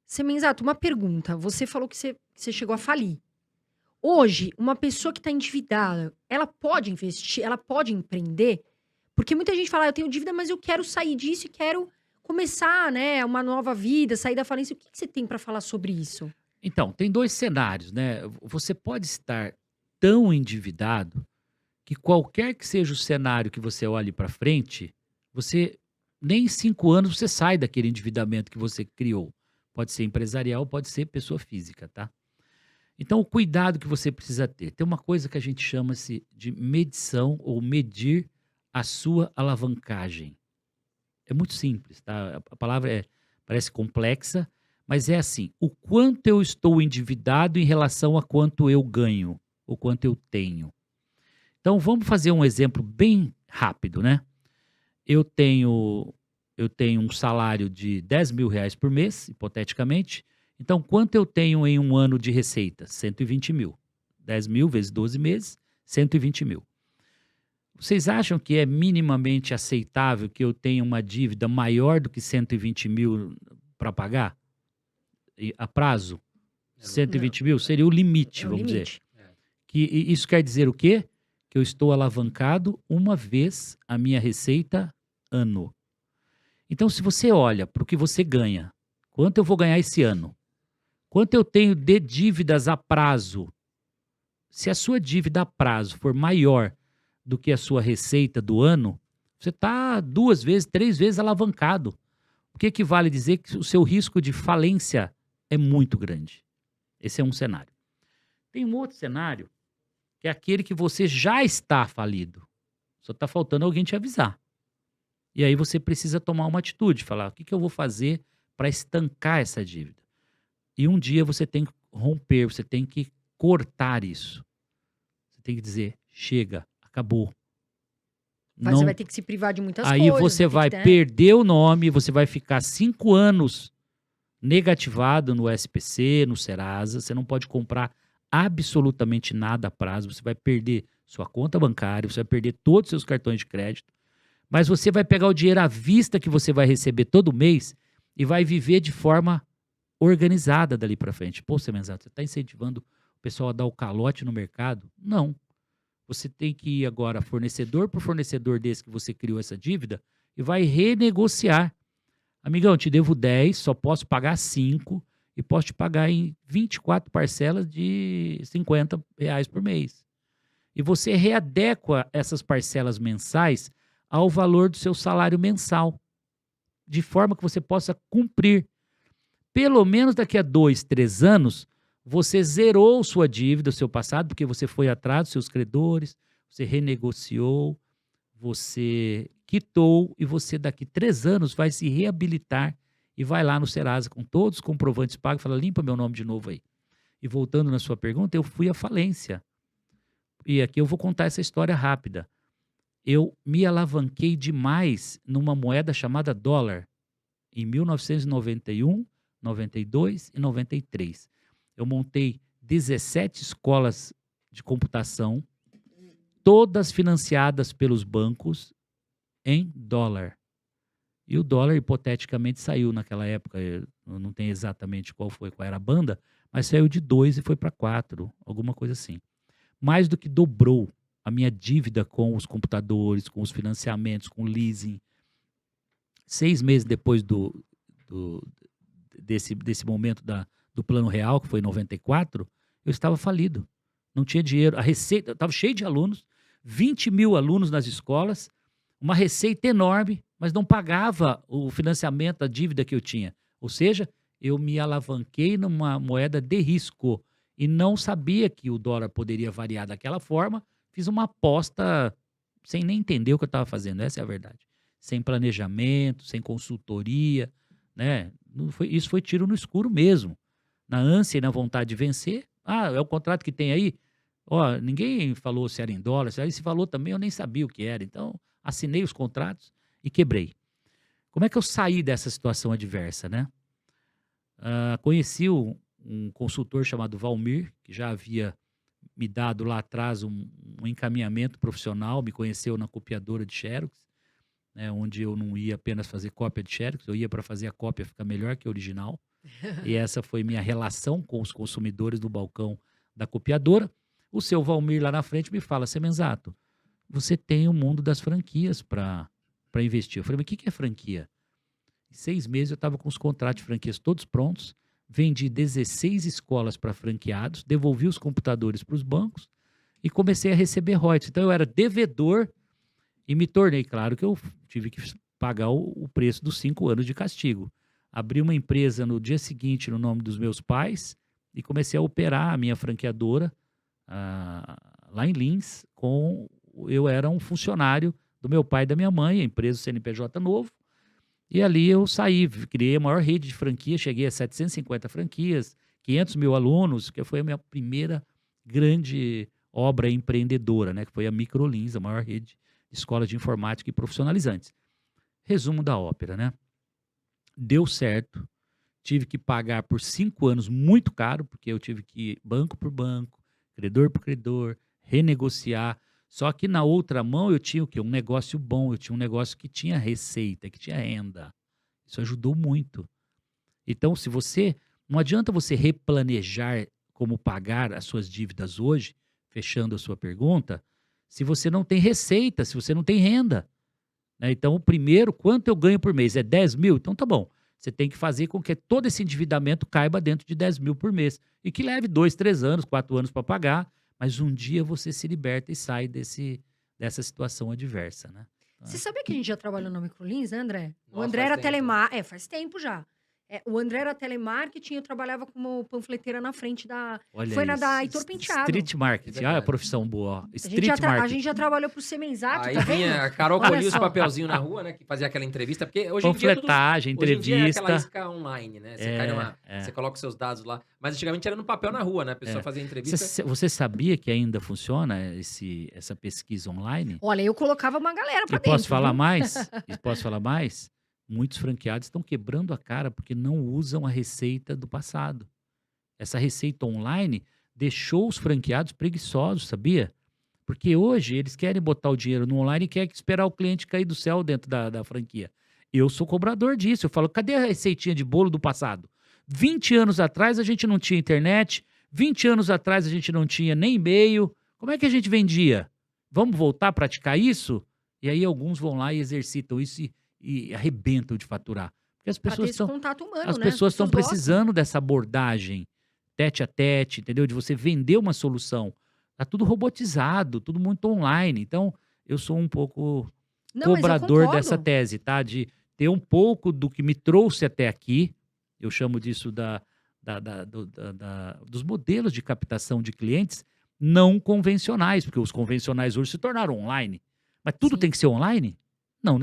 Semenzato, uma pergunta. Você falou que você chegou a falir. Hoje, uma pessoa que está endividada, ela pode investir? Ela pode empreender? Porque muita gente fala: "Ah, eu tenho dívida, mas eu quero sair disso e quero começar, né, uma nova vida, sair da falência". O que que você tem para falar sobre isso? Então, tem 2 cenários, né. Você pode estar tão endividado que qualquer que seja o cenário que você olhe para frente, você nem em 5 anos você sai daquele endividamento que você criou. Pode ser empresarial, pode ser pessoa física, tá. Então o cuidado que você precisa ter, tem uma coisa que a gente chama-se de medição ou medir a sua alavancagem. É muito simples, tá? A palavra parece complexa, mas é assim: o quanto eu estou endividado em relação a quanto eu ganho, ou quanto eu tenho. Então vamos fazer um exemplo bem rápido, né? Eu tenho eu tenho um salário de R$ 10.000 por mês, hipoteticamente. Então quanto eu tenho em um ano de receita? 120.000. 10.000 vezes 12 meses, 120.000. Vocês acham que é minimamente aceitável que eu tenha uma dívida maior do que 120.000 para pagar? A prazo? cento e Não, vinte mil seria o limite, é o vamos dizer. limite. Isso quer dizer o quê? Que eu estou alavancado uma vez a minha receita ano. Então, se você olha para o que você ganha, quanto eu vou ganhar esse ano, quanto eu tenho de dívidas a prazo, se a sua dívida a prazo for maior do que a sua receita do ano, você está 2 vezes, 3 vezes alavancado. O que equivale a dizer que o seu risco de falência é muito grande. Esse é um cenário. Tem um outro cenário, que é aquele que você já está falido. Só está faltando alguém te avisar. E aí você precisa tomar uma atitude, falar: o que que eu vou fazer para estancar essa dívida? E um dia você tem que romper, você tem que cortar isso. Você tem que dizer: chega, acabou. Você vai Não. ter que se privar de muitas Aí coisas, você vai ter vai que, né. perder o nome, você vai ficar 5 anos negativado no SPC, no Serasa, você não pode comprar absolutamente nada a prazo, você vai perder sua conta bancária, você vai perder todos os seus cartões de crédito, mas você vai pegar o dinheiro à vista que você vai receber todo mês e vai viver de forma organizada dali para frente. Pô, Semenzato, você está incentivando o pessoal a dar o calote no mercado? Não. Você tem que ir agora fornecedor por fornecedor desse que você criou essa dívida e vai renegociar. Amigão, te devo 10, só posso pagar 5 e posso te pagar em 24 parcelas de R$ 50 por mês. E você readequa essas parcelas mensais ao valor do seu salário mensal, de forma que você possa cumprir. Pelo menos daqui a 2, 3 anos, você zerou sua dívida, o seu passado, porque você foi atrás dos seus credores, você renegociou, você quitou e você daqui 3 anos vai se reabilitar e vai lá no Serasa com todos os comprovantes pagos e fala: "Limpa meu nome de novo aí". E voltando na sua pergunta, eu fui à falência. E aqui eu vou contar essa história rápida. Eu me alavanquei demais numa moeda chamada dólar, em 1991, 92 e 93. Eu montei 17 escolas de computação, todas financiadas pelos bancos em dólar. E o dólar hipoteticamente saiu naquela época, eu não tenho exatamente qual era a banda, mas saiu de 2 e foi para 4, alguma coisa assim. Mais do que dobrou a minha dívida com os computadores, com os financiamentos, com o leasing. 6 meses depois do desse momento do Plano Real, que foi em 94, eu estava falido. Não tinha dinheiro. A receita estava cheio de alunos, 20.000 alunos nas escolas, uma receita enorme, mas não pagava o financiamento, a dívida que eu tinha. Ou seja, eu me alavanquei numa moeda de risco e não sabia que o dólar poderia variar daquela forma. Fiz uma aposta sem nem entender o que eu estava fazendo, essa é a verdade. Sem planejamento, sem consultoria, né? Não foi, isso foi tiro no escuro mesmo. Na ânsia e na vontade de vencer. Ah, é o contrato que tem aí? Ó, ninguém falou se era em dólar, se falou também, eu nem sabia o que era. Então, assinei os contratos e quebrei. Como é que eu saí dessa situação adversa, né? Conheci um consultor chamado Valmir, que já havia me dado lá atrás um encaminhamento profissional, me conheceu na copiadora de Xerox, né, onde eu não ia apenas fazer cópia de Xerox, eu ia para fazer a cópia ficar melhor que a original. E essa foi minha relação com os consumidores do balcão da copiadora. O seu Valmir lá na frente me fala, Semenzato, você tem o mundo das franquias para investir. Eu falei, mas o que é franquia? Em 6 meses eu estava com os contratos de franquias todos prontos, vendi 16 escolas para franqueados, devolvi os computadores para os bancos e comecei a receber royalties. Então eu era devedor e me tornei, claro que eu tive que pagar o preço dos 5 anos de castigo. Abri uma empresa no dia seguinte no nome dos meus pais e comecei a operar a minha franqueadora lá em Lins. Eu era um funcionário do meu pai e da minha mãe, a empresa CNPJ novo. E ali eu saí, criei a maior rede de franquias, cheguei a 750 franquias, 500 mil alunos, que foi a minha primeira grande obra empreendedora, né? Que foi a Microlins, a maior rede de escolas de informática e profissionalizantes. Resumo da ópera, né? Deu certo, tive que pagar por 5 anos muito caro, porque eu tive que ir banco por banco, credor por credor, renegociar. Só que na outra mão eu tinha o quê? Um negócio bom, eu tinha um negócio que tinha receita, que tinha renda. Isso ajudou muito. Então, não adianta você replanejar como pagar as suas dívidas hoje, fechando a sua pergunta, se você não tem receita, se você não tem renda. Né? Então, o primeiro, quanto eu ganho por mês? É 10 mil? Então tá bom. Você tem que fazer com que todo esse endividamento caiba dentro de 10 mil por mês. E que leve 2, 3 anos, 4 anos para pagar, mas um dia você se liberta e sai dessa situação adversa, né? Você sabia que a gente já trabalhou na Microlins, né, André? O Nossa, André faz era tempo. telemarketing. Faz tempo já. O André era telemarketing, eu trabalhava como panfleteira na frente da. Olha Foi na isso. da Heitor Penteado. Street marketing. Verdade. Ah, a profissão boa. ó. A gente, Street a marketing. gente já trabalhou pro Semenzato, Aí tá vendo? vinha a Carol Olha colhia os só. papelzinhos na rua, né? Que fazia aquela entrevista. Porque hoje em dia. Panfletagem, Hoje em dia é aquela entrevista. isca online, né? Você cai numa. Você coloca os seus dados lá. Mas antigamente era no papel na rua, né? A pessoa fazia entrevista. Você sabia que ainda funciona essa pesquisa online? Olha, eu colocava uma galera pra E dentro. posso falar viu? mais? E posso falar mais? Muitos franqueados estão quebrando a cara porque não usam a receita do passado. Essa receita online deixou os franqueados preguiçosos, sabia? Porque hoje eles querem botar o dinheiro no online e querem esperar o cliente cair do céu dentro da franquia. Eu sou cobrador disso. Eu falo, cadê a receitinha de bolo do passado? 20 anos atrás a gente não tinha internet, 20 anos atrás a gente não tinha nem e-mail. Como é que a gente vendia? Vamos voltar a praticar isso? E aí alguns vão lá e exercitam isso e arrebentam de faturar. Porque as Pra ter pessoas esse contato humano, as né? pessoas estão gostam. precisando dessa abordagem tete a tete, entendeu? De você vender uma solução. Tá tudo robotizado, tudo muito online. Então, eu sou um pouco Não, mas eu cobrador concordo. dessa tese, tá? De ter um pouco do que me trouxe até aqui. Eu chamo disso dos modelos de captação de clientes não convencionais, porque os convencionais hoje se tornaram online. Mas tudo Sim. tem que ser online? Não